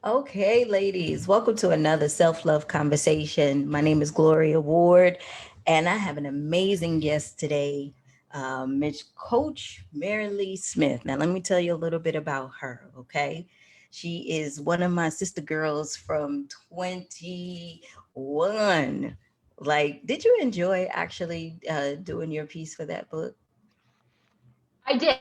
Okay, ladies, welcome to another self-love conversation. My name is Gloria Ward, and I have an amazing guest today, Mitch Coach Merlilee Smith. Now, let me tell you a little bit about her, okay? She is one of my sister girls from 21. Like, did you enjoy actually doing your piece for that book? I did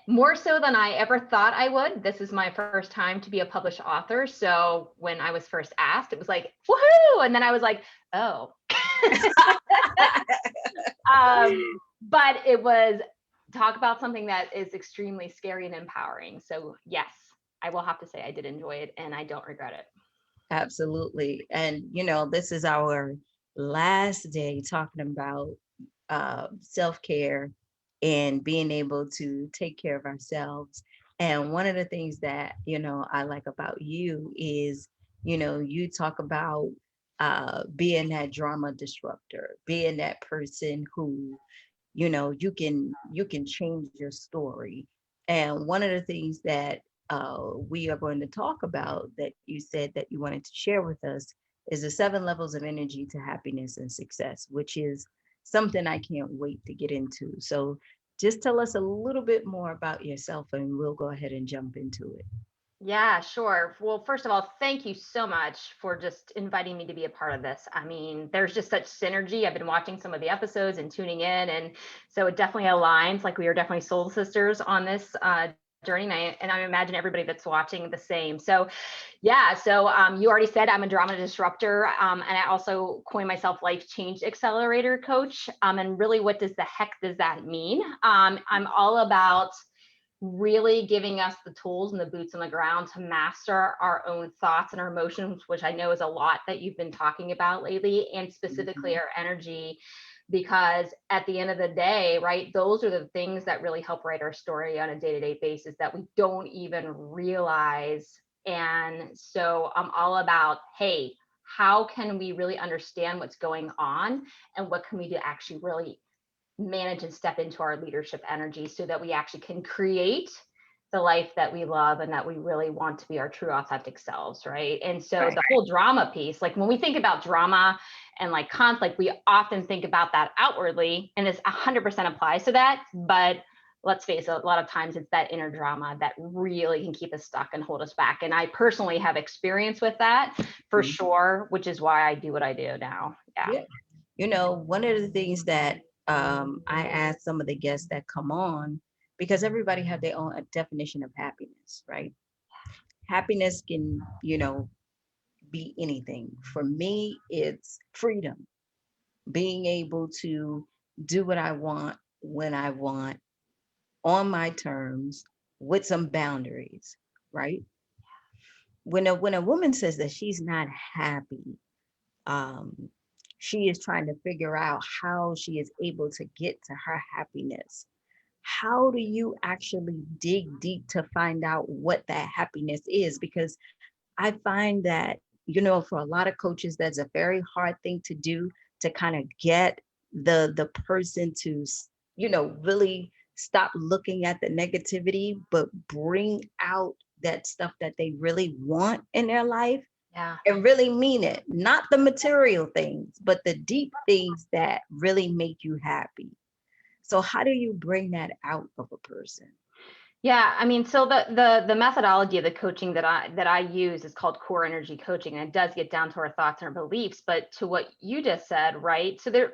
more so than I ever thought I would. This is my first time to be a published author. So when I was first asked, it was like, woohoo. And then I was like, oh. But it was talk about something that is extremely scary and empowering. So yes, I will have to say I did enjoy it and I don't regret it. Absolutely. And, this is our last day talking about self care and being able to take care of ourselves. And one of the things that, I like about you is, you talk about being that drama disruptor, being that person who, you can change your story. And one of the things that we are going to talk about that you said that you wanted to share with us is the 7 levels of energy to happiness and success, which is something I can't wait to get into. So just tell us a little bit more about yourself and we'll go ahead and jump into it. Yeah, sure. Well, first of all, thank you so much for just inviting me to be a part of this. I mean, there's just such synergy. I've been watching some of the episodes and tuning in, and so it definitely aligns. Like we are definitely soul sisters on this journey, and I imagine everybody that's watching the same. So, yeah. So you already said I'm a drama disruptor, and I also coin myself life change accelerator coach. And really, what does the heck does that mean? I'm all about really giving us the tools and the boots on the ground to master our own thoughts and our emotions, which I know is a lot that you've been talking about lately, and specifically Mhm. our energy. Because at the end of the day, right, those are the things that really help write our story on a day to day basis that we don't even realize. And so I'm all about, hey, how can we really understand what's going on and what can we do to actually really manage and step into our leadership energy so that we actually can create the life that we love and that we really want to be our true authentic selves, right? And so Right. the whole drama piece, like when we think about drama and like conflict, we often think about that outwardly, and this 100% applies to that. But let's face it, a lot of times it's that inner drama that really can keep us stuck and hold us back. And I personally have experience with that for Mhm. sure, which is why I do what I do now. Yeah. Yeah. One of the things that I ask some of the guests that come on, because everybody have their own definition of happiness, right? Happiness can, be anything. For me, it's freedom, being able to do what I want when I want on my terms with some boundaries, right? When a woman says that she's not happy, um, she is trying to figure out how she is able to get to her happiness. How do you actually dig deep to find out what that happiness is? Because I find that, for a lot of coaches, that's a very hard thing to do, to kind of get the person to, really stop looking at the negativity, but bring out that stuff that they really want in their life Yeah. and really mean it. Not the material things, but the deep things that really make you happy. So how do you bring that out of a person? Yeah, I mean, so the methodology of the coaching that I use is called core energy coaching, and it does get down to our thoughts and our beliefs. But to what you just said, right? So there,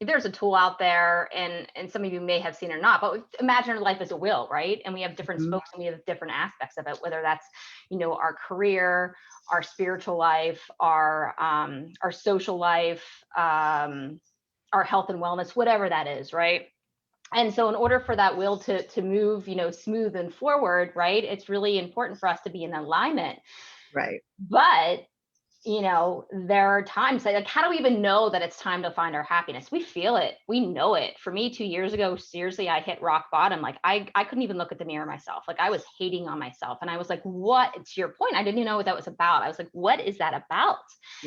there's a tool out there, and some of you may have seen it or not. But imagine our life as a wheel, right? And we have different Mhm. spokes and we have different aspects of it, whether that's our career, our spiritual life, our social life, our health and wellness, whatever that is, right? And so in order for that wheel to move smooth and forward, right, it's really important for us to be in alignment. Right. But there are times like how do we even know that it's time to find our happiness? We feel it, we know it. For me, 2 years ago, seriously, I hit rock bottom. Like I couldn't even look at the mirror myself. Like I was hating on myself, and I was like, what? To your point, I didn't even know what that was about. I was like, what is that about?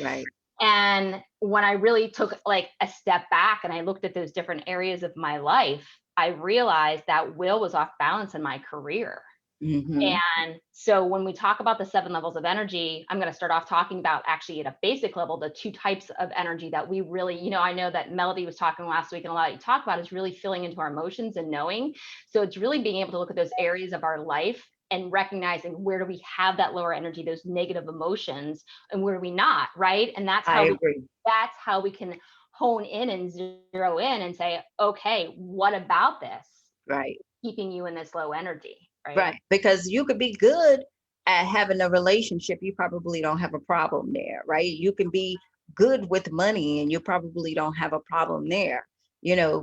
Right. And when I really took like a step back and I looked at those different areas of my life, I realized that Will was off balance in my career. Mm-hmm. And so when we talk about the 7 levels of energy, I'm going to start off talking about actually at a basic level, the 2 types of energy that we really, I know that Melody was talking last week and a lot you talk about is really feeling into our emotions and knowing. So it's really being able to look at those areas of our life and recognizing where do we have that lower energy, those negative emotions, and where do we not, right? And I agree. that's how we can hone in and zero in and say, okay, what about this Right. keeping you in this low energy, right? Right. Because you could be good at having a relationship, you probably don't have a problem there, right? You can be good with money and you probably don't have a problem there,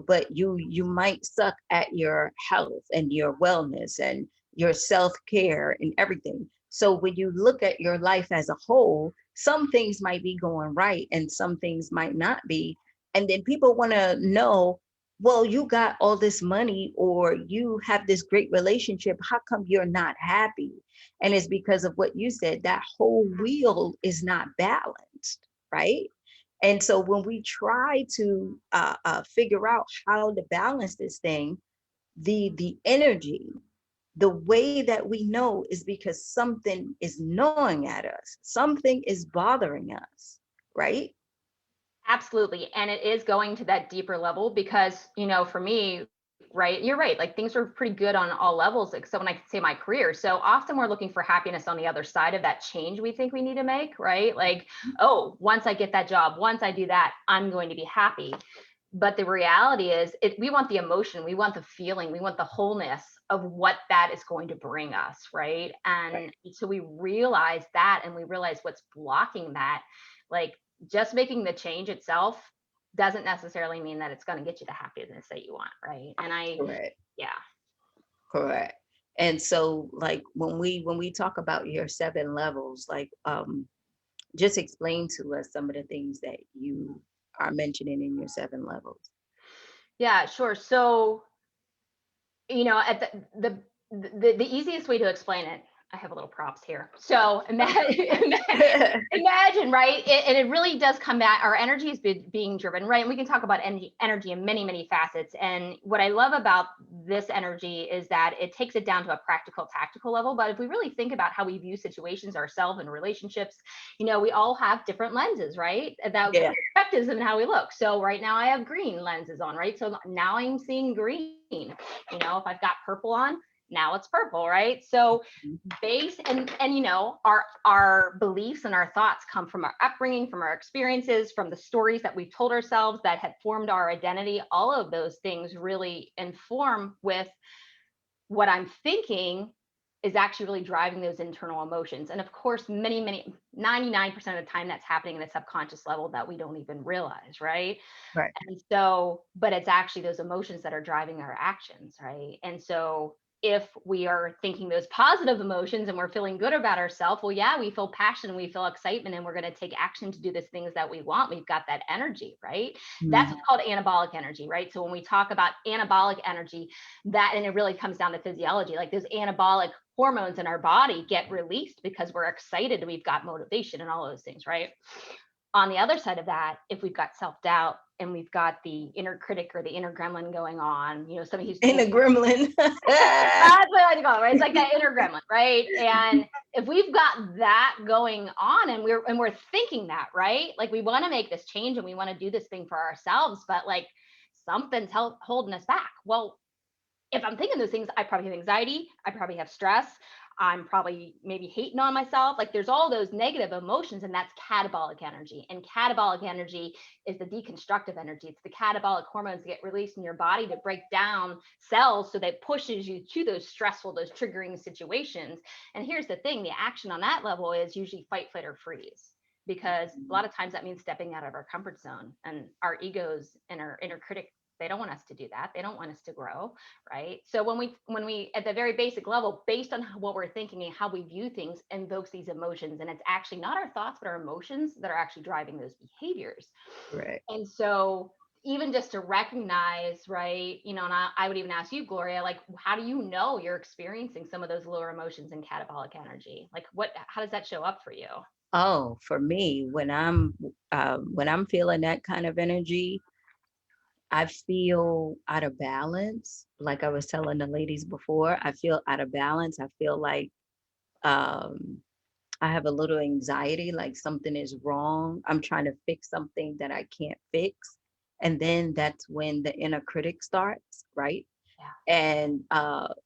but you might suck at your health and your wellness and your self-care and everything. So when you look at your life as a whole, some things might be going right and some things might not be. And then people want to know, well, you got all this money or you have this great relationship. How come you're not happy? And it's because of what you said, that whole wheel is not balanced, right? And so when we try to figure out how to balance this thing, the energy, the way that we know is because something is gnawing at us, something is bothering us, right? Absolutely. And it is going to that deeper level because, for me, right, you're right. Like things are pretty good on all levels, except when I say my career. So often we're looking for happiness on the other side of that change we think we need to make, right? Like, oh, once I get that job, once I do that, I'm going to be happy. But the reality is we want the emotion, we want the feeling, we want the wholeness of what that is going to bring us, right? Right. And so we realize that and we realize what's blocking that. Like just making the change itself doesn't necessarily mean that it's going to get you the happiness that you want, right? And Correct. yeah. Correct. And so like when we talk about your 7 levels, like just explain to us some of the things that you are mentioning in your 7 levels. Yeah, sure. So, at the easiest way to explain it, I have a little props here. So imagine, right? And it really does come back. Our energy is being driven, right? And we can talk about energy in many, many facets. And what I love about this energy is that it takes it down to a practical, tactical level. But if we really think about how we view situations, ourselves, and relationships, we all have different lenses, right? That Yeah. perspectives and how we look. So right now I have green lenses on, right? So now I'm seeing green. If I've got purple on, now it's purple, right? So base and our beliefs and our thoughts come from our upbringing, from our experiences, from the stories that we've told ourselves that have formed our identity. All of those things really inform with what I'm thinking is actually really driving those internal emotions. And of course, 99% of the time that's happening in a subconscious level that we don't even realize, right? Right. And so, but it's actually those emotions that are driving our actions, right? And so, if we are thinking those positive emotions and we're feeling good about ourselves, well, yeah, we feel passion, we feel excitement, and we're going to take action to do the things that we want. We've got that energy, right? That's Mhm. what's called anabolic energy, right? So when we talk about anabolic energy, that and it really comes down to physiology, like those anabolic hormones in our body get released because we're excited, we've got motivation and all those things, right? On the other side of that, if we've got self-doubt and we've got the inner critic or the inner gremlin going on, somebody who's And a gremlin. that's what I like to call it, right? It's like that inner gremlin, right? And if we've got that going on and we're thinking that, right? Like we want to make this change and we want to do this thing for ourselves, but like something's holding us back. Well, if I'm thinking those things, I probably have anxiety, I probably have stress, I'm probably maybe hating on myself. Like there's all those negative emotions, and that's catabolic energy. And catabolic energy is the deconstructive energy. It's the catabolic hormones that get released in your body to break down cells so that pushes you to those stressful, those triggering situations. And here's the thing, the action on that level is usually fight, flight, or freeze. Because a lot of times that means stepping out of our comfort zone, and our egos and our inner critic, they don't want us to do that. They don't want us to grow, right? So when we at the very basic level, based on what we're thinking and how we view things, invokes these emotions, and it's actually not our thoughts but our emotions that are actually driving those behaviors. Right. And so even just to recognize, right, and I would even ask you, Gloria, like how do you know you're experiencing some of those lower emotions and catabolic energy? Like how does that show up for you? Oh, for me, when I'm feeling that kind of energy, I feel out of balance. Like I was telling the ladies before, I feel out of balance. I feel like um, I have a little anxiety, like something is wrong. I'm trying to fix something that I can't fix. And then that's when the inner critic starts, right? Yeah. And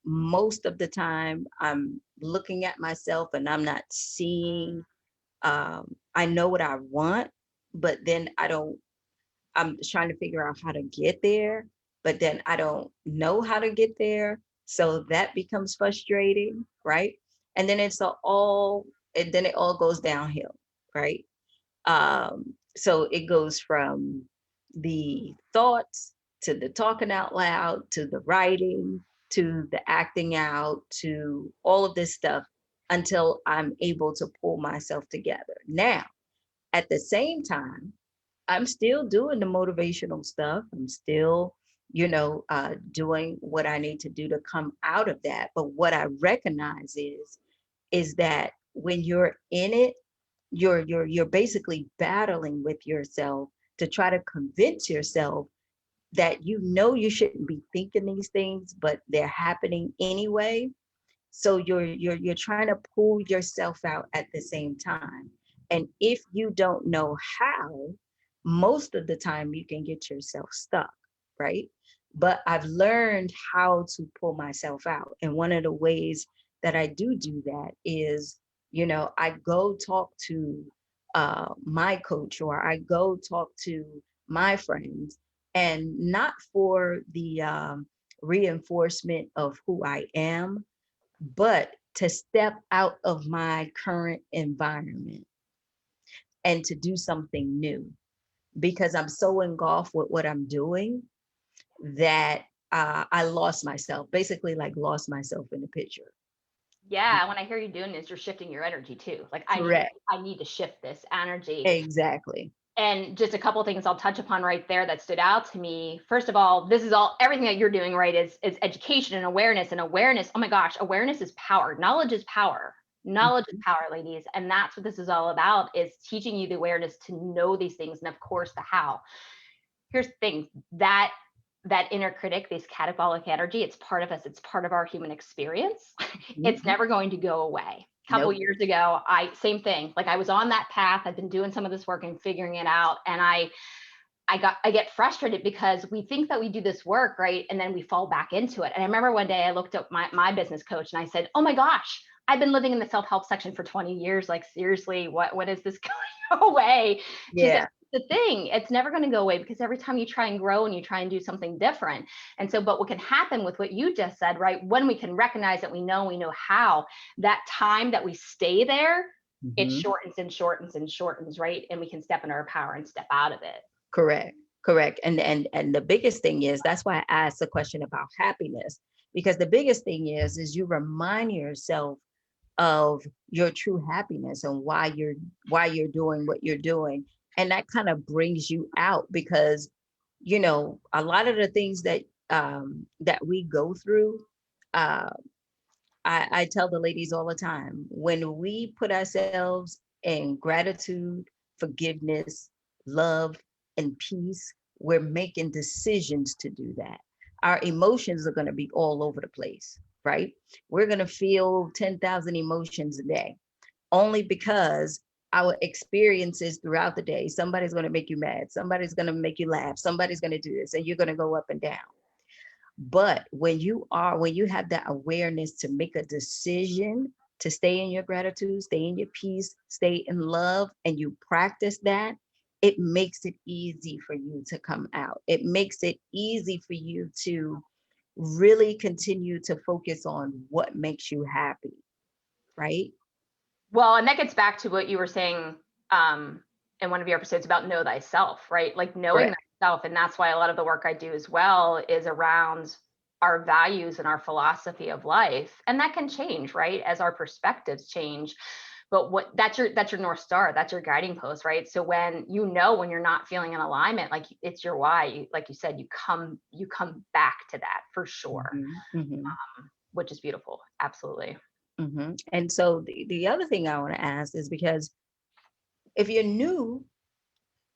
most of the time, I'm looking at myself and I'm not seeing, I know what I want, but then I don't, I'm trying to figure out how to get there, but then I don't know how to get there. So that becomes frustrating, right? And then and then it all goes downhill, right? So it goes from the thoughts to the talking out loud to the writing to the acting out to all of this stuff until I'm able to pull myself together. Now, at the same time, I'm still doing the motivational stuff. I'm still, doing what I need to do to come out of that. But what I recognize is that when you're in it, you're basically battling with yourself to try to convince yourself that you shouldn't be thinking these things, but they're happening anyway. So you're trying to pull yourself out at the same time. And if you don't know how, most of the time you can get yourself stuck, right? But I've learned how to pull myself out. And one of the ways that I do that is, I go talk to my coach or I go talk to my friends, and not for the reinforcement of who I am, but to step out of my current environment and to do something new because I'm so engulfed with what I'm doing that I lost myself, basically like lost myself in the picture. Yeah, when I hear you doing this, you're shifting your energy too. Like Correct. I need to shift this energy. Exactly. And just a couple of things I'll touch upon right there that stood out to me. First of all, this is all everything that you're doing, right? Is education and awareness. And awareness, oh my gosh, awareness is power. Knowledge is power. Knowledge is Mhm. power, ladies. And that's what this is all about, is teaching you the awareness to know these things, and of course the how. Here's the thing, that inner critic, this catabolic energy, it's part of us, it's part of our human experience. It's Mhm. never going to go away. A couple Nope. years ago, I same thing, like I was on that path, I've been doing some of this work and figuring it out, and I get frustrated because we think that we do this work, right, and then we fall back into it. And I remember one day I looked up my business coach and I said, oh my gosh, I've been living in the self-help section for 20 years, like seriously, what is this going away? She said, Yeah. the thing, it's never going to go away, because every time you try and grow and you try and do something different. And so, but what can happen with what you just said, right, when we can recognize that we know how, that time that we stay there, it Mhm. shortens and shortens and shortens, right, and we can step into our power and step out of it. Correct. Correct. And the biggest thing is that's why I asked the question about happiness, because the biggest thing is you remind yourself of your true happiness and why you're doing what you're doing, and that kind of brings you out because a lot of the things that we go through, uh I tell the ladies all the time, when we put ourselves in gratitude, forgiveness, love, and peace, we're making decisions to do that. Our emotions are going to be all over the place, right? We're going to feel 10,000 emotions a day only because our experiences throughout the day, somebody's going to make you mad, somebody's going to make you laugh, somebody's going to do this, and you're going to go up and down. But when you have that awareness to make a decision to stay in your gratitude, stay in your peace, stay in love, and you practice that, it makes it easy for you to come out. It makes it easy for you to really continue to focus on what makes you happy, right? Well, and that gets back to what you were saying um, in one of your episodes about know thyself, right? Like knowing Correct. thyself. And that's why a lot of the work I do as well is around our values and our philosophy of life. And that can change, right? As our perspectives change. But what that's your North Star, that's your guiding post, right? So when when you're not feeling in alignment, like it's your why, like you said, you come back to that for sure, Hmm. Hmm. which is beautiful. Absolutely. Hmm. And so the other thing I want to ask is because if you're new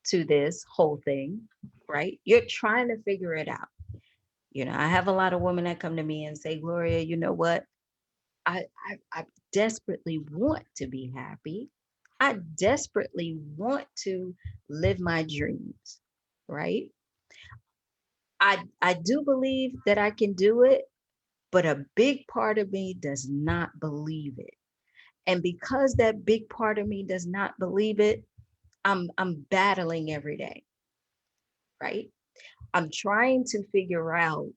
to this whole thing, right? You're trying to figure it out. I have a lot of women that come to me and say, Gloria, you know what? I desperately want to be happy. I desperately want to live my dreams, right? I do believe that I can do it, but a big part of me does not believe it. And because that big part of me does not believe it, I'm battling every day, right? I'm trying to figure out,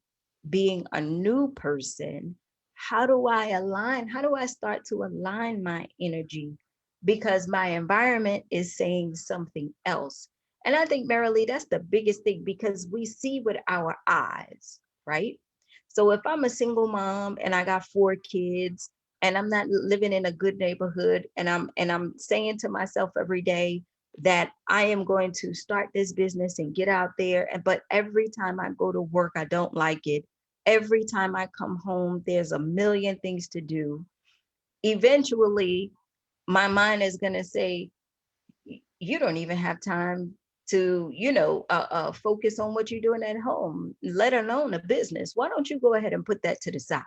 being a new person, how do I align? How do I start to align my energy? Because my environment is saying something else. And I think, Merrilee, that's the biggest thing, because we see with our eyes, right? So if I'm a single mom and I got 4 kids and I'm not living in a good neighborhood, and I'm saying to myself every day that I am going to start this business and get out there, and but every time I go to work I don't like it. Every time I come home there's a million things to do. Eventually my mind is going to say, you don't even have time to focus on what you're doing at home, let alone a business. Why don't you go ahead and put that to the side,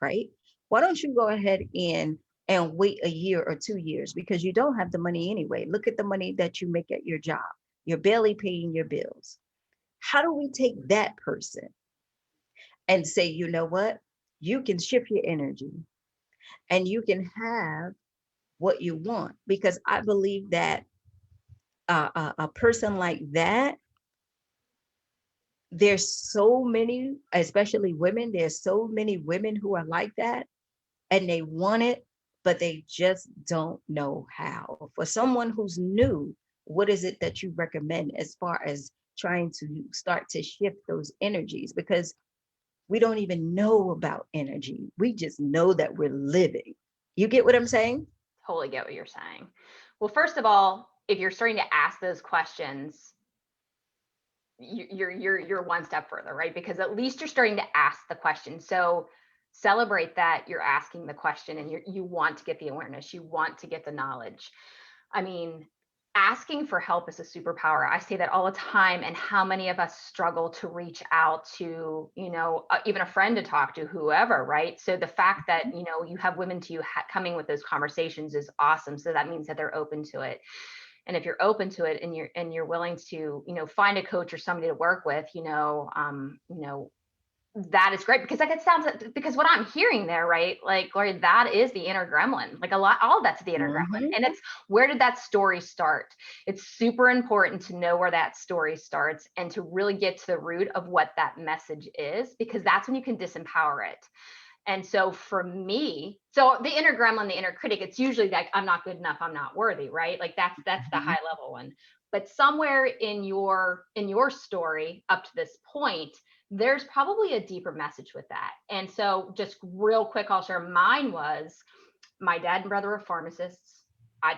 right? Why don't you go ahead and wait a year or 2 years, because you don't have the money anyway. Look at the money that you make at your job. You're barely paying your bills. How do we take that person and say, you know what? You can shift your energy and you can have what you want. Because I believe that a person like that, there's so many, especially women, there's so many women who are like that, and they want it, but they just don't know how. For someone who's new, what is it that you recommend as far as trying to start to shift those energies? Because we don't even know about energy. We just know that we're living. You get what I'm saying? Totally get what you're saying. Well, first of all, if you're starting to ask those questions, you're one step further, right? Because at least you're starting to ask the question. So celebrate that you're asking the question, and you want to get the awareness, you want to get the knowledge. I mean, asking for help is a superpower. I say that all the time. And how many of us struggle to reach out to, even a friend to talk to, whoever, right? So the fact that, you have women to you coming with those conversations is awesome. So that means that they're open to it. And if you're open to it, and you're willing to, find a coach or somebody to work with, that is great. Because like, it sounds like, because what I'm hearing there, right? Like, Gloria, that is the inner gremlin. Like, all of that's the inner gremlin. Mm-hmm. And it's, where did that story start? It's super important to know where that story starts and to really get to the root of what that message is, because that's when you can disempower it. And so for me, so the inner gremlin, the inner critic, it's usually like, I'm not good enough, I'm not worthy, right? Like that's the Mm-hmm. high level one. But somewhere in your story up to this point, there's probably a deeper message with that. And so just real quick, I'll share, mine was, my dad and brother were pharmacists.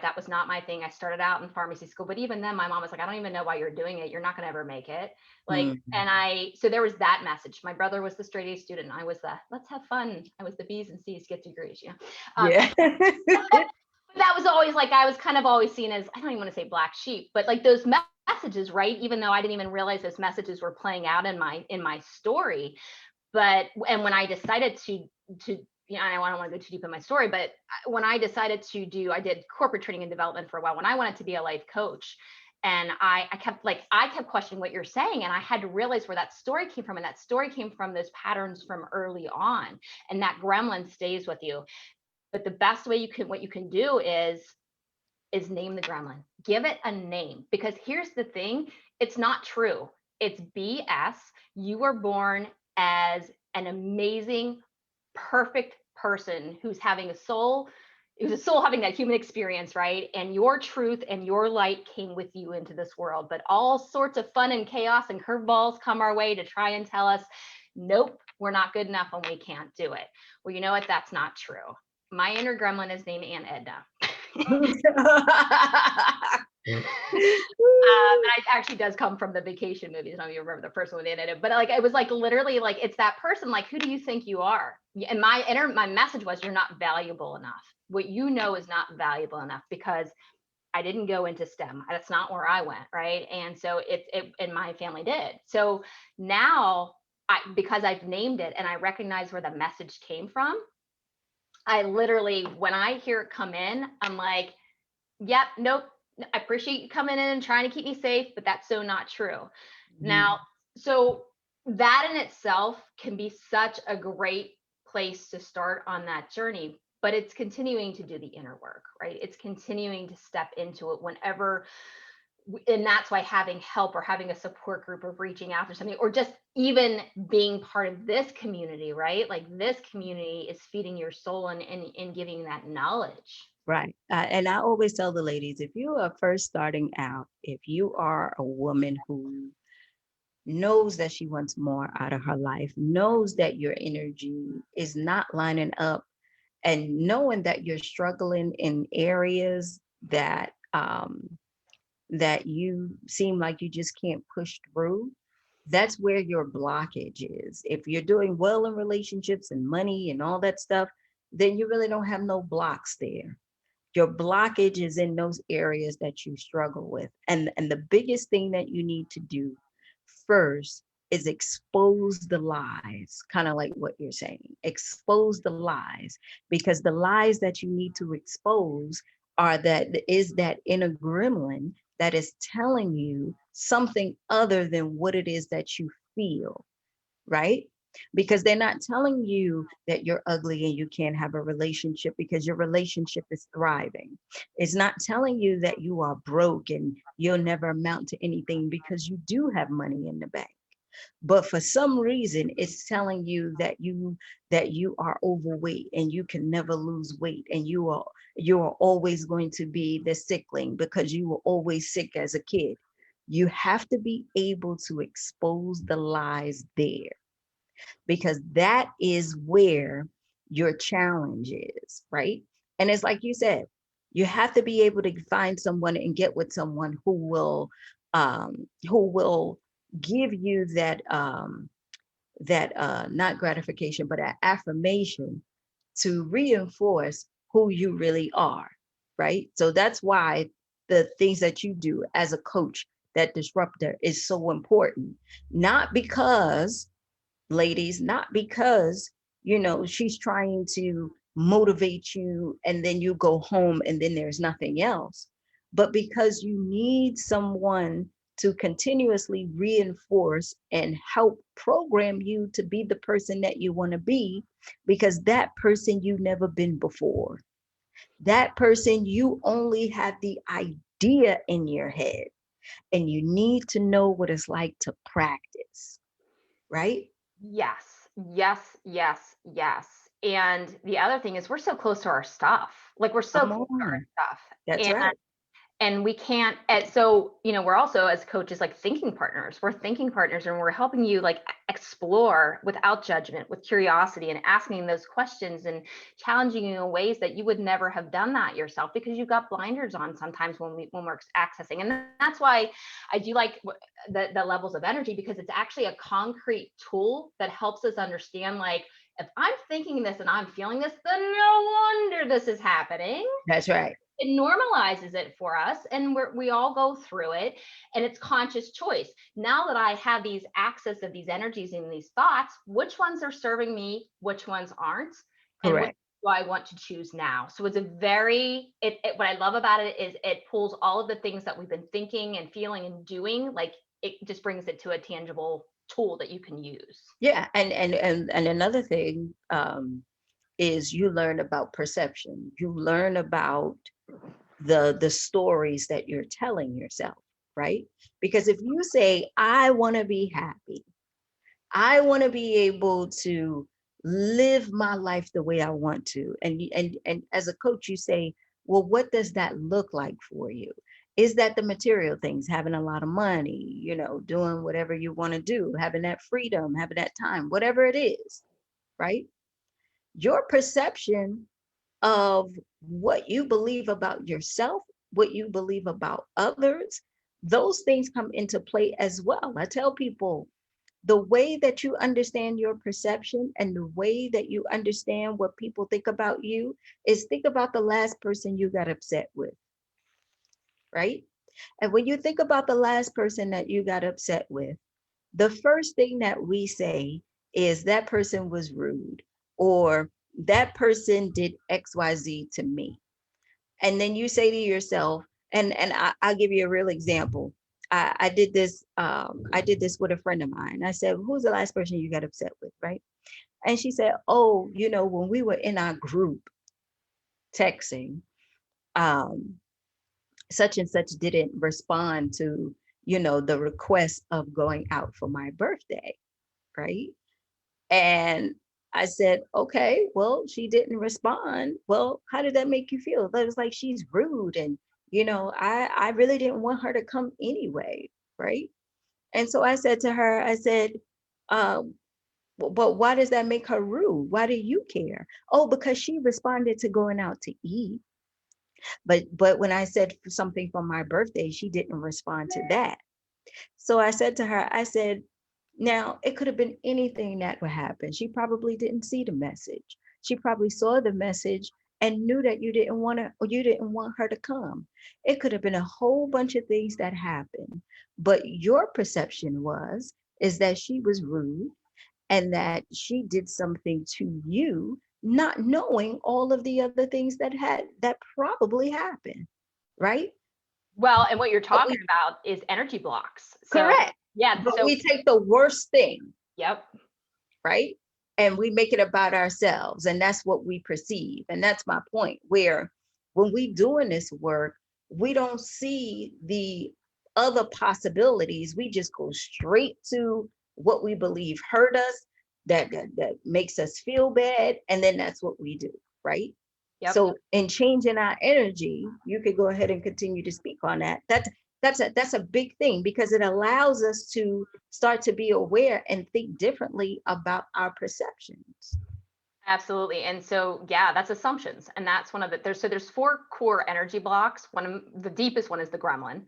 That was not my thing. I started out in pharmacy school, but even then my mom was like, I don't even know why you're doing it. You're not going to ever make it. Like, Mm-hmm. so there was that message. My brother was the straight A student. I was the, let's have fun. I was the B's and C's, get degrees. Yeah. That was always like, I was kind of always seen as, I don't even want to say black sheep, but like those messages, right? Even though I didn't even realize those messages were playing out in my story. But, and when I decided to and I don't want to go too deep in my story, but when I decided I did corporate training and development for a while, when I wanted to be a life coach. And I kept questioning what you're saying. And I had to realize where that story came from. And that story came from those patterns from early on. And that gremlin stays with you. But the best way what you can do is name the gremlin. Give it a name. Because here's the thing, it's not true. It's BS. You were born as an amazing, perfect person who's a soul having that human experience, right? And your truth and your light came with you into this world. But all sorts of fun and chaos and curveballs come our way to try and tell us, nope, we're not good enough and we can't do it. Well, you know what? That's not true. My inner gremlin is named Aunt Edna. And it actually does come from the vacation movies. I don't even remember the first one they did it, but like, it was like literally like, it's that person, like, who do you think you are? And my message was, you're not valuable enough. What you know is not valuable enough, because I didn't go into STEM. That's not where I went, right? And so and my family did. So now because I've named it and I recognize where the message came from, I literally, when I hear it come in, I'm like, yep, nope. I appreciate you coming in and trying to keep me safe, but that's so not true. Now, Mhm. so that in itself can be such a great place to start on that journey, but it's continuing to do the inner work, right? It's continuing to step into it whenever, and that's why having help or having a support group of reaching out for something, or just even being part of this community, right? Like this community is feeding your soul and giving that knowledge. Right. And I always tell the ladies, if you are first starting out, if you are a woman who knows that she wants more out of her life, knows that your energy is not lining up, and knowing that you're struggling in areas that you seem like you just can't push through, that's where your blockage is. If you're doing well in relationships and money and all that stuff, then you really don't have no blocks there. Your blockage is in those areas that you struggle with. And the biggest thing that you need to do first is expose the lies, kind of like what you're saying. Expose the lies, because the lies that you need to expose are that is that inner gremlin that is telling you something other than what it is that you feel, right? Because they're not telling you that you're ugly and you can't have a relationship because your relationship is thriving. It's not telling you that you are broke and you'll never amount to anything because you do have money in the bank. But for some reason, it's telling you that you are overweight and you can never lose weight, and you are always going to be the sickling because you were always sick as a kid. You have to be able to expose the lies there, because that is where your challenge is, right? And it's like you said, you have to be able to find someone and get with someone who will give you that not gratification but an affirmation to reinforce who you really are, right? So that's why the things that you do as a coach, that disruptor, is so important. Not because, ladies, not because, she's trying to motivate you and then you go home and then there's nothing else, but because you need someone to continuously reinforce and help program you to be the person that you want to be, because that person you've never been before, that person you only have the idea in your head, and you need to know what it's like to practice, right? Yes, yes, yes, yes. And the other thing is we're so close to our stuff. Like we're so Come close to on. our stuff. That's right. And we can't, and so we're also, as coaches, like thinking partners. We're thinking partners, and we're helping you like explore without judgment, with curiosity, and asking those questions and challenging you in ways that you would never have done that yourself, because you've got blinders on sometimes when we're accessing. And that's why I do like the levels of energy, because it's actually a concrete tool that helps us understand, like, if I'm thinking this and I'm feeling this, then no wonder this is happening. That's right. It normalizes it for us, and we all go through it, and it's conscious choice. Now that I have these access of these energies and these thoughts, which ones are serving me, which ones aren't, and which Correct. do I want to choose now? So it's a very what I love about it is it pulls all of the things that we've been thinking and feeling and doing, like it just brings it to a tangible tool that you can use. Yeah. And another thing is you learn about perception. You learn about the stories that you're telling yourself, right? Because if you say, I want to be happy, I want to be able to live my life the way I want to. And as a coach, you say, well, what does that look like for you? Is that the material things, having a lot of money, doing whatever you want to do, having that freedom, having that time, whatever it is, right? Your perception of what you believe about yourself, what you believe about others, those things come into play as well. I tell people, the way that you understand your perception and the way that you understand what people think about you is, think about the last person you got upset with. right? And when you think about the last person that you got upset with, the first thing that we say is that person was rude, or that person did XYZ to me. And then you say to yourself, I'll give you a real example. I did this with a friend of mine. I said, who's the last person you got upset with, right? And she said, oh, when we were in our group texting, um, such and such didn't respond to, the request of going out for my birthday, right? And I said, okay, well, she didn't respond. Well, how did that make you feel? That was like she's rude. And, I really didn't want her to come anyway. Right. And so I said to her, I said, um, but why does that make her rude? Why do you care? Oh, because she responded to going out to eat. But when I said something for my birthday, she didn't respond to that. So I said to her, I said, now it could have been anything that would happen. She probably didn't see the message. She probably saw the message and knew that you didn't want her to come. It could have been a whole bunch of things that happened. But your perception is that she was rude and that she did something to you, not knowing all of the other things that probably happened, right? Well, and what you're But talking we about is energy blocks. So correct. yeah, But so we take the worst thing, yep. right? And we make it about ourselves. And that's what we perceive. And that's my point, where when we doing this work, we don't see the other possibilities. We just go straight to what we believe hurt us, that makes us feel bad. And then that's what we do, right? Yep. So in changing our energy, you could go ahead and continue to speak on that. That's a big thing because it allows us to start to be aware and think differently about our perceptions. Absolutely. And so, yeah, that's assumptions. And that's one of the, there's four core energy blocks. One of the deepest one is the gremlin.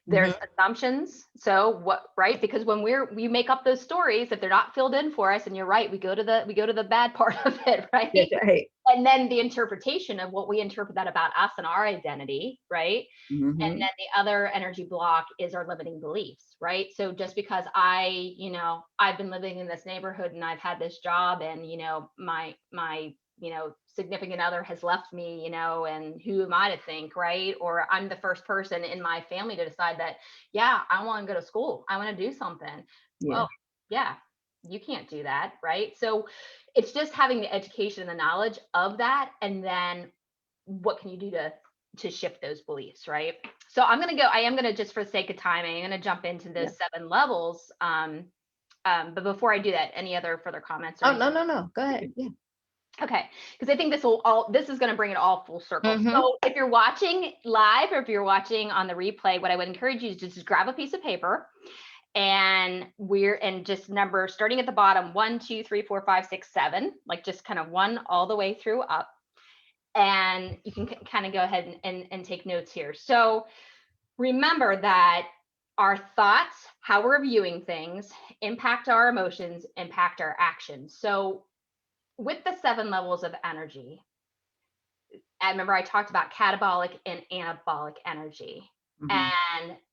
There's Mhm. assumptions. So what, right? Because when we make up those stories, if they're not filled in for us, and you're right, we go to the bad part of it, right? That's right. And then the interpretation of what we interpret that about us and our identity, right? And Mhm. then the other energy block is our limiting beliefs, right? So just because I've been living in this neighborhood and I've had this job and, my significant other has left me, and who am I to think, right? Or I'm the first person in my family to decide that, yeah, I want to go to school. I want to do something. Yeah. Well, yeah, you can't do that, right? So it's just having the education and the knowledge of that. And then what can you do to shift those beliefs, right? So I am gonna, just for the sake of timing, I'm gonna jump into Yeah. those 7 levels. But before I do that, any other further comments or Oh, anything? no, no, no. Go ahead. Yeah. Okay, because I think this is going to bring it all full circle. Mhm. So if you're watching live or if you're watching on the replay, what I would encourage you to just grab a piece of paper, and just number starting at the bottom, 1, 2, 3, 4, 5, 6, 7, like just kind of one all the way through up. And you can kind of go ahead and take notes here. So remember that our thoughts, how we're viewing things, impact our emotions, impact our actions. So with the 7 levels of energy, I remember I talked about catabolic and anabolic energy. Mhm.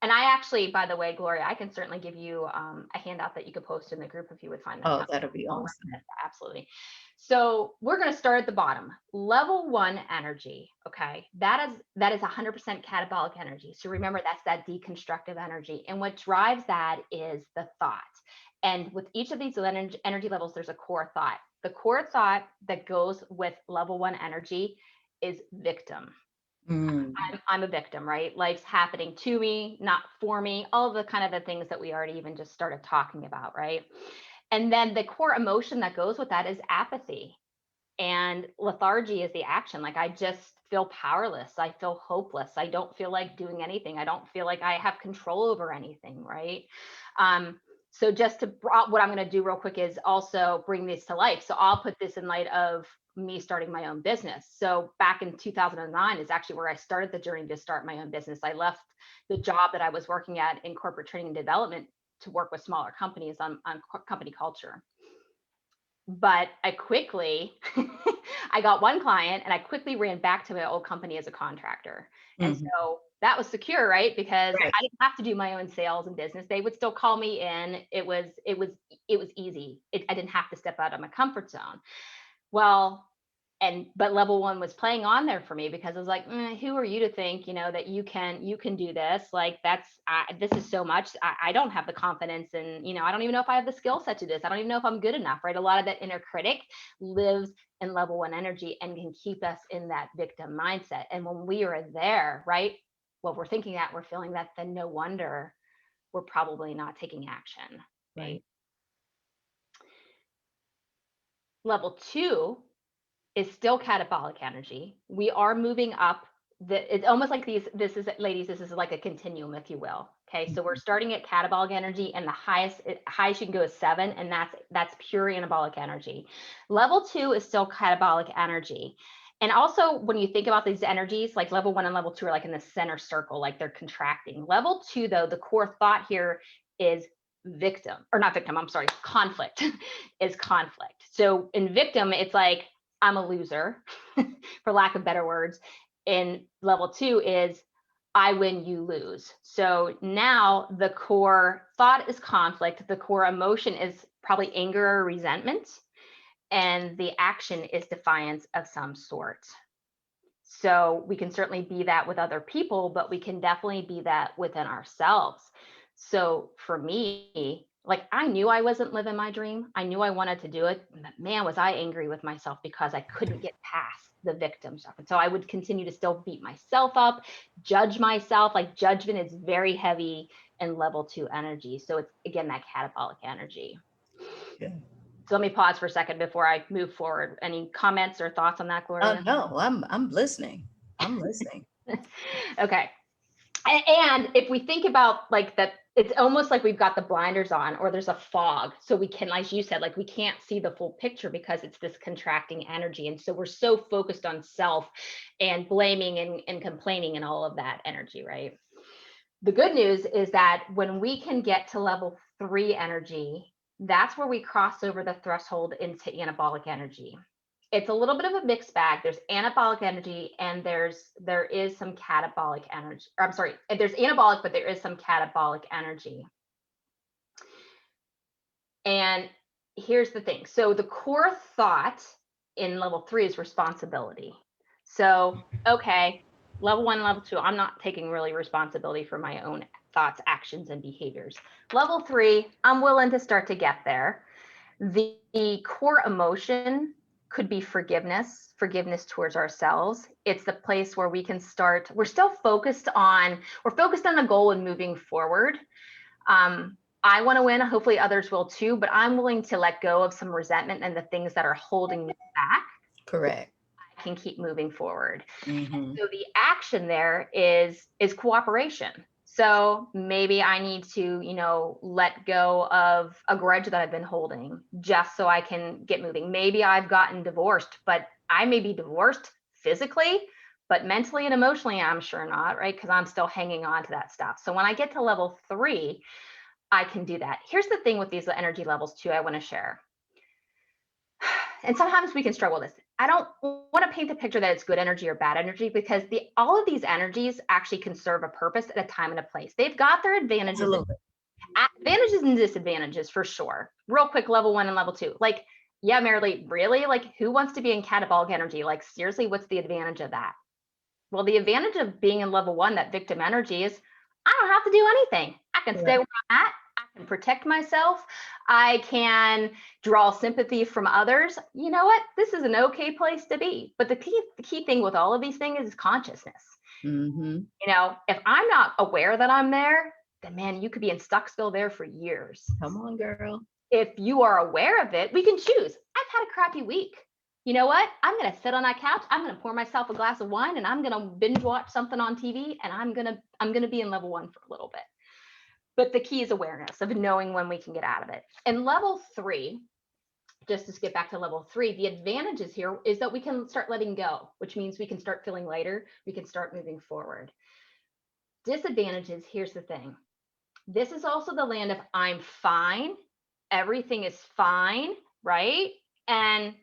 And I actually, by the way, Gloria, I can certainly give you a handout that you could post in the group if you would find that Oh, helpful. that'll be I'll recommend awesome. that, absolutely. So we're going to start at the bottom. Level 1 energy. Okay, that is 100% catabolic energy. So remember, that's that deconstructive energy, and what drives that is the thought. And with each of these energy levels, there's a core thought. The core thought that goes with level 1 energy is victim. Mm. I'm a victim, right? Life's happening to me, not for me, all of the kind of the things that we already even just started talking about, right? And then the core emotion that goes with that is apathy. And lethargy is the action. Like, I just feel powerless. I feel hopeless. I don't feel like doing anything. I don't feel like I have control over anything, right? So just what I'm going to do real quick is also bring this to life. So I'll put this in light of me starting my own business. So back in 2009 is actually where I started the journey to start my own business. I left the job that I was working at in corporate training and development to work with smaller companies on company culture. but I quickly, I got one client and I quickly ran back to my old company as a contractor. And Hmm. so that was secure, right? Because Right. I didn't have to do my own sales and business. They would still call me in. It was easy. I didn't have to step out of my comfort zone. Well, but level one was playing on there for me because I was like, who are you to think, that you can do this? Like this is so much. I don't have the confidence, and I don't even know if I have the skill set to do this. I don't even know if I'm good enough, right? A lot of that inner critic lives in level one energy and can keep us in that victim mindset. And when we are there, right, well, we're thinking that, we're feeling that, then no wonder we're probably not taking action, right? Right. Level two is still catabolic energy. We are moving up. It's almost like this is, ladies, this is like a continuum, if you will. Okay, so we're Mhm. starting at catabolic energy, and the highest you can go is 7, and that's pure anabolic energy. Level 2 is still catabolic energy. And also, when you think about these energies, like level 1 and level 2 are like in the center circle, like they're contracting. Level 2, though, the core thought here is victim, or not victim, I'm sorry, conflict is conflict. So in victim, it's like, I'm a loser, for lack of better words. In level 2 is I win, you lose. So now the core thought is conflict. The core emotion is probably anger or resentment. And the action is defiance of some sort. So we can certainly be that with other people, but we can definitely be that within ourselves. So for me, like I knew I wasn't living my dream. I knew I wanted to do it. But man, was I angry with myself because I couldn't get past the victim stuff. And so I would continue to still beat myself up, judge myself. Like judgment is very heavy in level 2 energy. So it's again that catabolic energy. Yeah. So let me pause for a second before I move forward. Any comments or thoughts on that, Oh Gloria? no, I'm listening. I'm listening. Okay. And if we think about like that, it's almost like we've got the blinders on, or there's a fog. So we can, like you said, like we can't see the full picture because it's this contracting energy. And so we're so focused on self and blaming and complaining and all of that energy, right? The good news is that when we can get to level 3 energy, that's where we cross over the threshold into anabolic energy. It's a little bit of a mixed bag. There's anabolic energy and there is some catabolic energy. Or I'm sorry, there's anabolic, but there is some catabolic energy. And here's the thing. So the core thought in level 3 is responsibility. So, okay, level 1, level 2, I'm not taking really responsibility for my own thoughts, actions, and behaviors. Level 3, I'm willing to start to get there. The core emotion could be forgiveness towards ourselves. It's the place where we can start. We're focused on the goal and moving forward. I want to win. Hopefully others will too, but I'm willing to let go of some resentment and the things that are holding me back. Correct. I can keep moving forward. Hmm. So the action there is cooperation. So maybe I need to, let go of a grudge that I've been holding just so I can get moving. Maybe I've gotten divorced, but I may be divorced physically, but mentally and emotionally, I'm sure not, right? Because I'm still hanging on to that stuff. So when I get to level 3, I can do that. Here's the thing with these energy levels too, I want to share. And sometimes we can struggle with this. I don't want to paint the picture that it's good energy or bad energy, because all of these energies actually can serve a purpose at a time and a place. They've got their Absolutely. advantages and disadvantages for sure. Real quick, level 1 and level 2. Like, yeah, Merrilee, really? Like, who wants to be in catabolic energy? Like, seriously, what's the advantage of that? Well, the advantage of being in level 1, that victim energy, is I don't have to do anything. I can stay Correct. where I'm at. I can protect myself. I can draw sympathy from others. You know what? This is an okay place to be. But the key thing with all of these things is consciousness. Hmm. If I'm not aware that I'm there, then man, you could be in Stucksville there for years. Come on, girl. If you are aware of it, we can choose. I've had a crappy week. You know what? I'm going to sit on that couch. I'm going to pour myself a glass of wine and I'm going to binge watch something on TV, and I'm going to be in level 1 for a little bit. But the key is awareness of knowing when we can get out of it. And level 3, just to skip back to level 3, the advantages here is that we can start letting go, which means we can start feeling lighter. We can start moving forward. Disadvantages, here's the thing. This is also the land of I'm fine. Everything is fine, right? And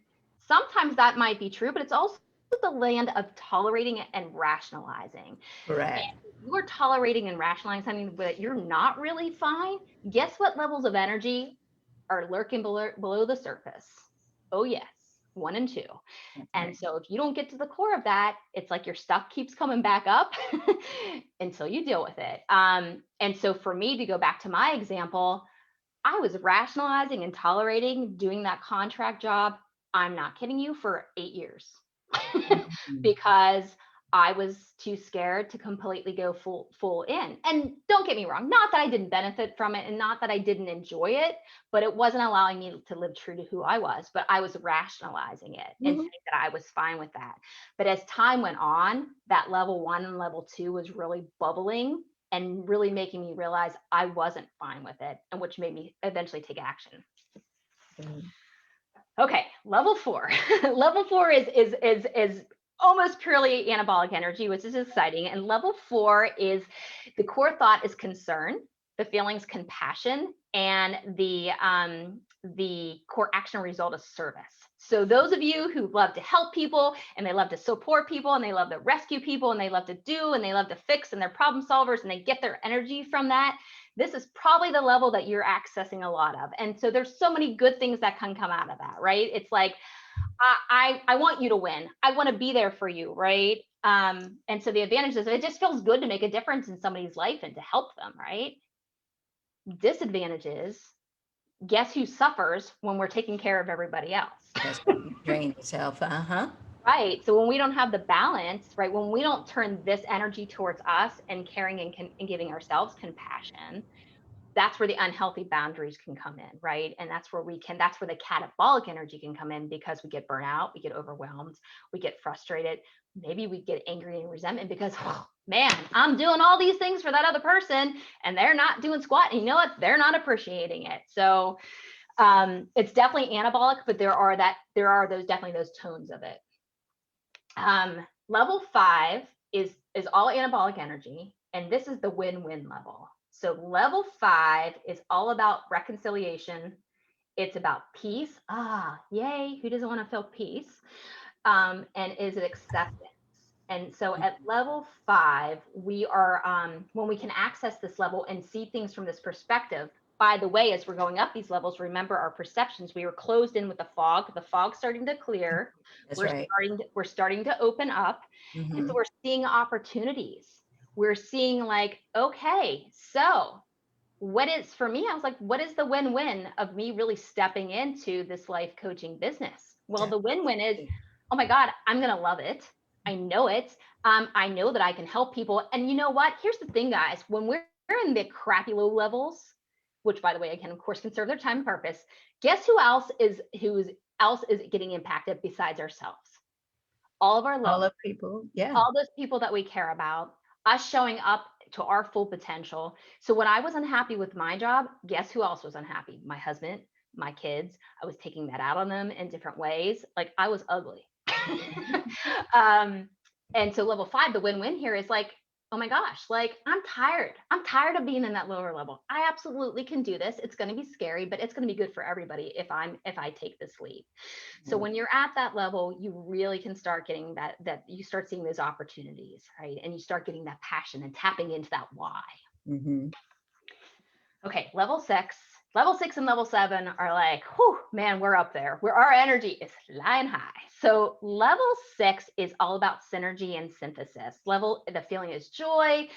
sometimes that might be true, but it's also the land of tolerating it and rationalizing. Correct. If you're tolerating and rationalizing something that you're not really fine, guess what levels of energy are lurking below the surface? Oh, yes, one and two. That's And right. so if you don't get to the core of that, it's like your stuff keeps coming back up until you deal with it. And so for me, to go back to my example, I was rationalizing and tolerating doing that contract job. I'm not kidding you, for 8 years Mhm. because I was too scared to completely go full in. And don't get me wrong, not that I didn't benefit from it and not that I didn't enjoy it, but it wasn't allowing me to live true to who I was. But I was rationalizing it and Mhm. saying that I was fine with that. But as time went on, that level one and level two was really bubbling and really making me realize I wasn't fine with it, and which made me eventually take action. Mhm. Okay, level four. Level four is almost purely anabolic energy, which is exciting. And level four is the core thought is concern, the feelings compassion, and the core action result is service. So those of you who love to help people and they love to support people and they love to rescue people and they love to do and they love to fix and they're problem solvers and they get their energy from that, this is probably the level that you're accessing a lot of. And so there's so many good things that can come out of that, right? It's like, I want you to win. I want to be there for you, right? And so the advantage is it just feels good to make a difference in somebody's life and to help them, right? Disadvantages, guess who suffers when we're taking care of everybody else? That's right. You drain yourself. Uh-huh. Right. So when we don't have the balance, right, when we don't turn this energy towards us and caring and giving ourselves compassion, that's where the unhealthy boundaries can come in, right? And that's where the catabolic energy can come in because we get burnout, we get overwhelmed, we get frustrated. Maybe we get angry and resentment because, oh, man, I'm doing all these things for that other person and they're not doing squat. And you know what? They're not appreciating it. So it's definitely anabolic, but there are those definitely those tones of it. Level five is all anabolic energy, and this is the win-win level. So level five is all about reconciliation. It's about peace. Ah, yay! Who doesn't want to feel peace? And is it acceptance? And so at level five, we are when we can access this level and see things from this perspective. By the way, as we're going up these levels, remember our perceptions. We were closed in with the fog. The fog's starting to clear. That's right. We're starting to open up, and so Mm-hmm. we're seeing opportunities. We're seeing like, okay, so what is for me? I was like, what is the win-win of me really stepping into this life coaching business? Well, the win-win is, oh my God, I'm gonna love it. I know it. I know that I can help people. And you know what? Here's the thing, guys. When we're in the crappy low levels, which by the way, again, of course, can serve their time and purpose. Guess who's else is getting impacted besides ourselves? All of our loved All ones, of people. Yeah. all those people that we care about, us showing up to our full potential. So when I was unhappy with my job, guess who else was unhappy? My husband, my kids. I was taking that out on them in different ways. Like I was ugly. um, and so level five, the win-win here is like, oh my gosh, like I'm tired. I'm tired of being in that lower level. I absolutely can do this. It's going to be scary, but it's going to be good for everybody if I take this leap. So when you're at that level, you really can start getting that you start seeing those opportunities, right? And you start getting that passion and tapping into that why. Mm-hmm. Okay, level six and level seven are like, whew, man, we're up there where our energy is flying high. So level six is all about synergy and synthesis. The feeling is joy,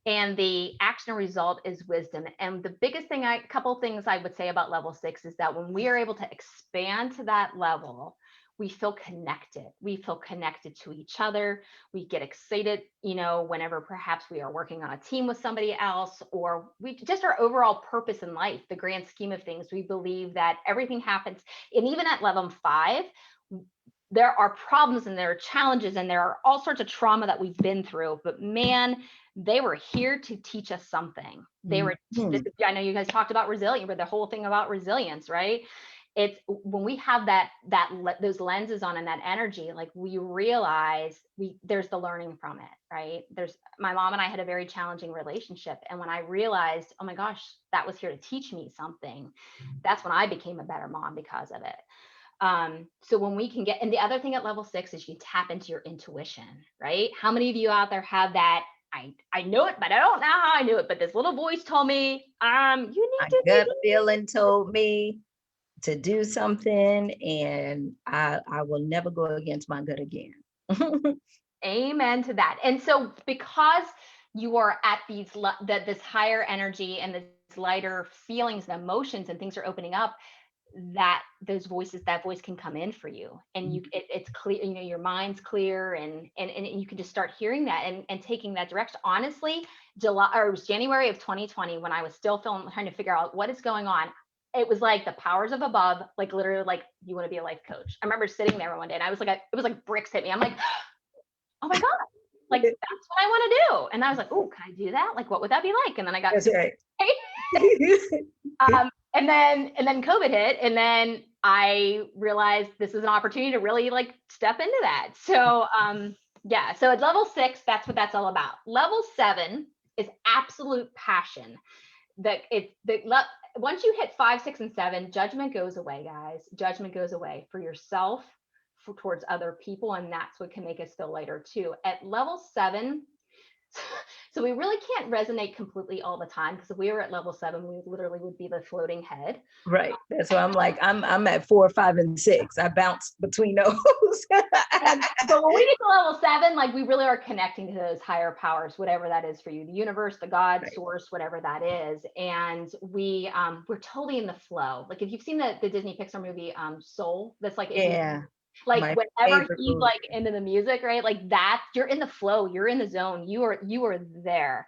and the action result is wisdom. And the biggest thing, couple things I would say about level six is that when we are able to expand to that level, we feel connected. We feel connected to each other. We get excited, whenever perhaps we are working on a team with somebody else, or we just our overall purpose in life, the grand scheme of things. We believe that everything happens. And even at level five, there are problems and there are challenges and there are all sorts of trauma that we've been through. But man, they were here to teach us something. Mm-hmm. I know you guys talked about resilience, but the whole thing about resilience, right? It's when we have those lenses on and that energy, like we realize there's the learning from it, right? There's my mom and I had a very challenging relationship. And when I realized, oh my gosh, that was here to teach me something, that's when I became a better mom because of it. So when we can get, and the other thing at level 6 is you tap into your intuition, right? How many of you out there have that? I know it, but I don't know how I knew it. But this little voice told me, you My need to do gut feeling told me to do something, and I will never go against my gut again. amen to that. And so because you are at that this higher energy and this lighter feelings and emotions and things are opening up, that that voice can come in for you, and it's clear, your mind's clear, and you can just start hearing that and taking that direction. Honestly, July, or it was January of 2020, when I was still trying to figure out what is going on. It was like the powers of above, like literally, like, you want to be a life coach. I remember sitting there one day and I was like, it was like bricks hit me. I'm like, oh my god, like that's what I want to do. And I was like, oh, can I do that? Like, what would that be like? And then I got That's super right. and then COVID hit, and then I realized this is an opportunity to really like step into that. So yeah, so at level 6, that's what that's all about. Level 7 is absolute passion. That it's once you hit 5, 6, and 7, judgment goes away, guys. Judgment goes away for yourself, towards other people, and that's what can make us feel lighter too. At level 7, so we really can't resonate completely all the time, because if we were at level 7, we literally would be the floating head. Right. That's why I'm like, I'm at 4, 5, and 6. I bounce between those. But when we get to level 7, like, we really are connecting to those higher powers, whatever that is for you, the universe, the God, Right. source, whatever that is. And we're totally in the flow. Like, if you've seen the Disney Pixar movie Soul, that's like, Yeah. like My whenever favorite he's movie. like into the music, right? Like that, you're in the flow, you're in the zone, you are there.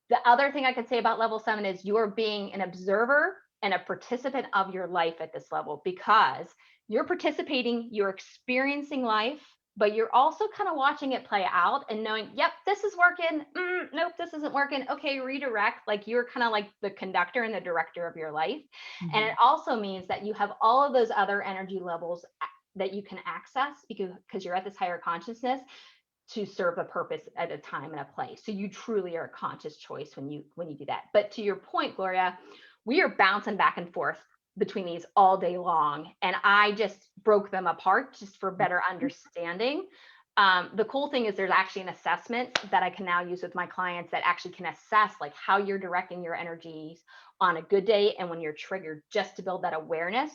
The other thing I could say about level 7 is you are being an observer and a participant of your life at this level, because you're participating, you're experiencing life, but you're also kind of watching it play out and knowing, yep, this is working. Nope, this isn't working. Okay, redirect. Like, you're kind of like the conductor and the director of your life. And it also means that you have all of those other energy levels that you can access, because you're at this higher consciousness, to serve a purpose at a time and a place. So you truly are a conscious choice when you do that. But to your point, Gloria, we are bouncing back and forth between these all day long, and I just broke them apart just for better understanding. The cool thing is there's actually an assessment that I can now use with my clients that actually can assess like how you're directing your energies on a good day and when you're triggered, just to build that awareness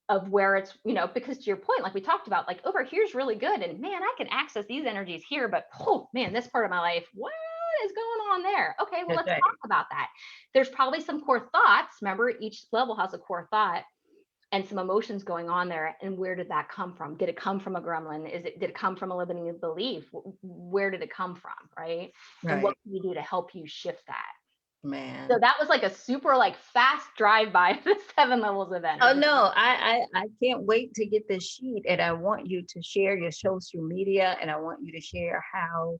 of where it's, because to your point, like we talked about, like over here's really good, and man, I can access these energies here, but oh man, this part of my life, what is going on there? Okay, well, That's let's right. talk about that. There's probably some core thoughts. Remember, each level has a core thought and some emotions going on there. And where did that come from? Did it come from a gremlin? Did it come from a limiting belief? Where did it come from? Right. And what Right. can you do to help you shift that? So Man. that was like a super like fast drive by the 7 levels of Oh energy. no, I can't wait to get this sheet, and I want you to share your social media, and I want you to share how,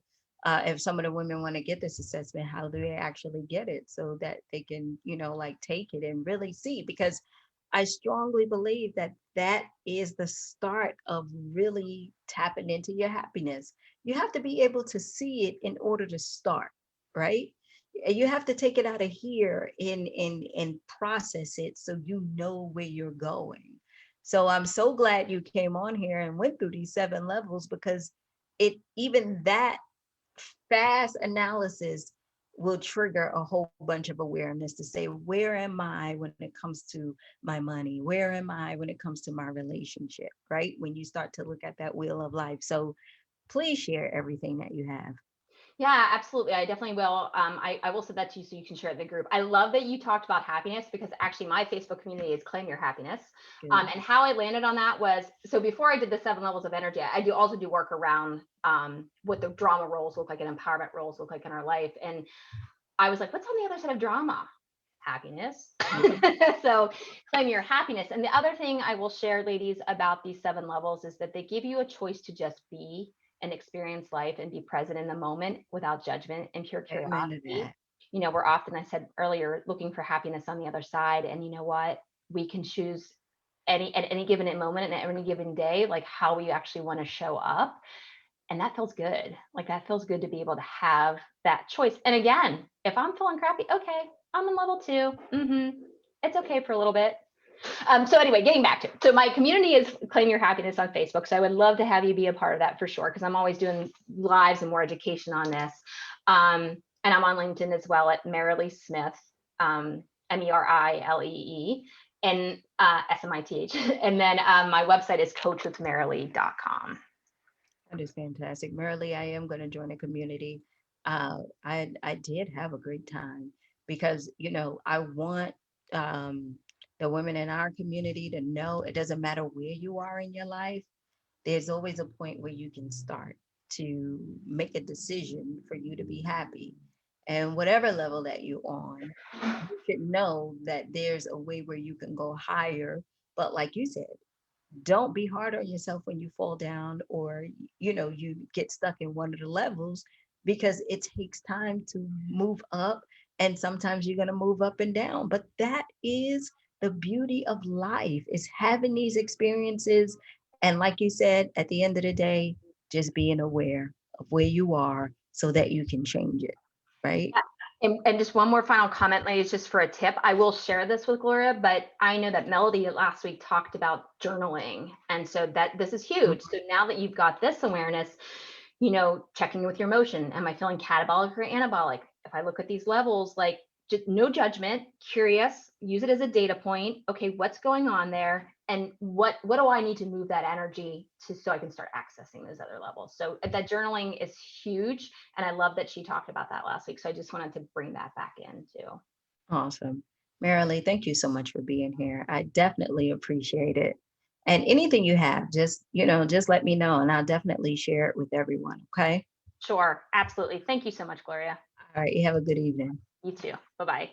if some of the women want to get this assessment, how do they actually get it, so that they can, like, take it and really see, because I strongly believe that that is the start of really tapping into your happiness. You have to be able to see it in order to start, right? You have to take it out of here and process it, so you know where you're going. So I'm so glad you came on here and went through these 7 levels, because it, even that fast analysis, will trigger a whole bunch of awareness to say, where am I when it comes to my money? Where am I when it comes to my relationship? Right, when you start to look at that wheel of life. So please share everything that you have. Yeah, absolutely. I definitely will. I will send that to you so you can share it in the group. I love that you talked about happiness, because actually my Facebook community is Claim Your Happiness. Good. And how I landed on that was, so before I did the 7 levels of energy, I also do work around what the drama roles look like and empowerment roles look like in our life. And I was like, what's on the other side of drama? Happiness. So claim your happiness. And the other thing I will share, ladies, about these 7 levels is that they give you a choice to just be and experience life and be present in the moment without judgment and pure Amen to curiosity. that. We're often, I said earlier, looking for happiness on the other side. And you know what? We can choose at any given moment and at any given day, like how we actually want to show up. And that feels good. Like, that feels good to be able to have that choice. And again, if I'm feeling crappy, okay, I'm in level 2. It's okay for a little bit. So anyway, getting back to it. So my community is Claim Your Happiness on Facebook. So I would love to have you be a part of that for sure, because I'm always doing lives and more education on this. And I'm on LinkedIn as well at Merlilee Smith, Merlilee, and Smith. And then my website is coachwithmerilee.com. That is fantastic. Merrily, I am going to join a community. I did have a great time because, I want the women in our community to know it doesn't matter where you are in your life, there's always a point where you can start to make a decision for you to be happy. And whatever level that you're on, you should know that there's a way where you can go higher. But like you said, don't be hard on yourself when you fall down or you get stuck in one of the levels, because it takes time to move up, and sometimes you're going to move up and down, but that is the beauty of life, is having these experiences. And like you said, at the end of the day, just being aware of where you are so that you can change it, right? And just one more final comment, ladies, just for a tip. I will share this with Gloria, but I know that Melody last week talked about journaling. And so that this is huge. So now that you've got this awareness, checking with your emotion. Am I feeling catabolic or anabolic? If I look at these levels, like just no judgment, curious, use it as a data point. Okay, what's going on there? And what do I need to move that energy to so I can start accessing those other levels? So that journaling is huge. And I love that she talked about that last week. So I just wanted to bring that back in too. Awesome. Marilee, thank you so much for being here. I definitely appreciate it. And anything you have, just let me know and I'll definitely share it with everyone. Okay. Sure, absolutely. Thank you so much, Gloria. All right. You have a good evening. You too. Bye-bye.